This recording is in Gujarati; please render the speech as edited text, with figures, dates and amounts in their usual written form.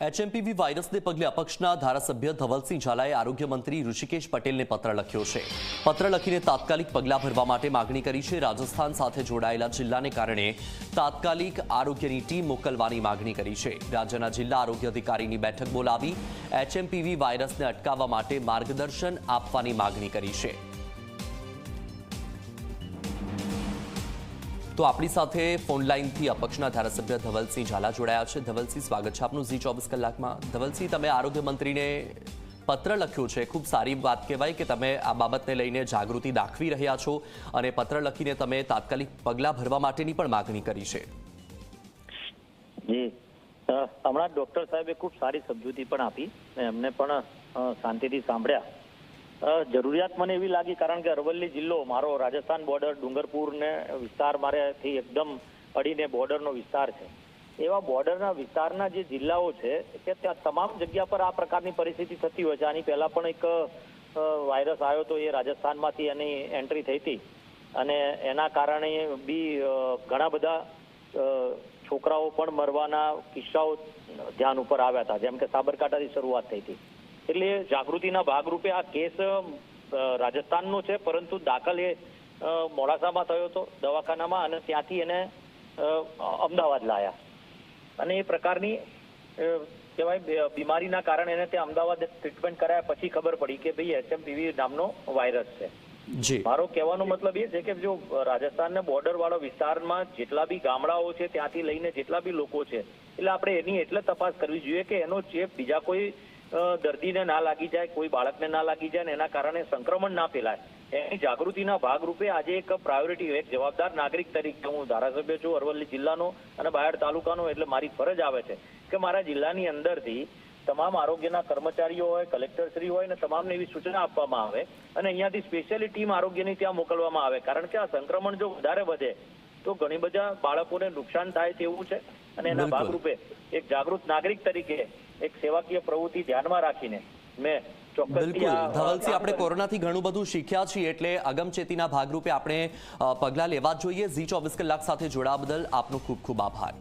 એચએમપીવી વાયરસને પગલે અપક્ષના ધારાસભ્ય ધવલસિંહ ઝાલાએ આરોગ્ય મંત્રી ઋષિકેશ પટેલને પત્ર લખ્યો છે। પત્ર લખીને તાત્કાલિક પગલાં ભરવા માટે માગણી કરી છે। રાજસ્થાન સાથે જોડાયેલા જિલ્લાને કારણે તાત્કાલિક આરોગ્યની ટીમ મોકલવાની માગણી કરી છે। રાજ્યના જિલ્લા આરોગ્ય અધિકારીની બેઠક બોલાવી એચએમપીવી વાયરસને અટકાવવા માટે માર્ગદર્શન આપવાની માગણી કરી છે। તો આપણી સાથે ફોનલાઈનથી અપક્ષના ધારાસભ્ય ધવલસિંહ ઝાલા જોડાયા છે। ધવલસિંહ, સ્વાગત છે આપનું ઝી 24 કલાકમાં। ધવલસિંહ, તમે આરોગ્ય મંત્રીને પત્ર લખ્યો છે, ખૂબ સારી વાત કહેવાય કે તમે આ બાબતને લઈને જાગૃતિ દાખવી રહ્યા છો અને પત્ર લખીને તમે તાત્કાલિક પગલાં ભરવા માટેની પણ માગણી કરી છે। જી, હમણાં ડોક્ટર સાહેબે ખૂબ સારી સમજૂતી પણ આપી, એમને પણ શાંતિથી સાંભળ્યા। જરૂરિયાત મને એવી લાગી કારણ કે અરવલ્લી જિલ્લો મારો રાજસ્થાન બોર્ડર ડુંગરપુર ને વિસ્તાર મારેથી એકદમ અડીને બોર્ડરનો વિસ્તાર છે। એવા બોર્ડરના વિસ્તારના જે જિલ્લાઓ છે કે ત્યાં તમામ જગ્યા પર આ પ્રકારની પરિસ્થિતિ થતી હોય છે। આની પહેલા પણ એક વાયરસ આવ્યો હતો, એ રાજસ્થાનમાંથી એની એન્ટ્રી થઈ હતી અને એના કારણે બી ઘણા બધા છોકરાઓ પણ મરવાના કિસ્સાઓ ધ્યાન ઉપર આવ્યા હતા, જેમ કે સાબરકાંઠાથી શરૂઆત થઈ હતી। એટલે જાગૃતિના ભાગરૂપે આ કેસ રાજસ્થાનનો છે, પરંતુ દાખલ એ મોડાસામાં થયો હતો દવાખાનામાં અને ત્યાંથી એને અમદાવાદ લાયા અને એ પ્રકારની કહેવાય બીમારીના કારણે એને ત્યાં અમદાવાદ ટ્રીટમેન્ટ કરાયા પછી ખબર પડી કે ભાઈ એચએમપીવી નામનો વાયરસ છે। મારો કહેવાનો મતલબ એ છે કે જો રાજસ્થાનના બોર્ડર વાળા વિસ્તારમાં જેટલા બી ગામડાઓ છે ત્યાંથી લઈને જેટલા બી લોકો છે, એટલે આપણે એની એટલે તપાસ કરવી જોઈએ કે એનો ચેપ બીજા કોઈ દર્દીને ના લાગી જાય, કોઈ બાળકને ના લાગી જાય ને એના કારણે સંક્રમણ ના ફેલાય। એની જાગૃતિના ભાગરૂપે આજે એક પ્રાયોરિટી, એક જવાબદાર નાગરિક તરીકે હું ધારાસભ્ય છું અરવલ્લી જિલ્લાનો અને બાયડ તાલુકાનો, એટલે મારી ફરજ આવે છે કે મારા જિલ્લાની અંદરથી તમામ આરોગ્યના કર્મચારીઓ હોય, કલેક્ટરશ્રી હોય ને તમામને એવી સૂચના આપવામાં આવે અને અહીંયાથી સ્પેશિયલી ટીમ આરોગ્યની ત્યાં મોકલવામાં આવે, કારણ કે આ સંક્રમણ જો વધારે વધે તો ઘણી બધા બાળકોને નુકસાન થાય તેવું છે અને એના ભાગરૂપે એક જાગૃત નાગરિક તરીકે એક સેવાકીય પ્રવૃત્તિ ધ્યાનમાં રાખીને મેં બિલકુલ ધવલસિંહ, આપણે કોરોનાથી ઘણું બધું શીખ્યા છીએ એટલે અગમચેતીના ભાગરૂપે આપણે પગલાં લેવા જોઈએ। ઝી 24 કલાક સાથે જોડાવા બદલ આપનો ખૂબ ખૂબ આભાર।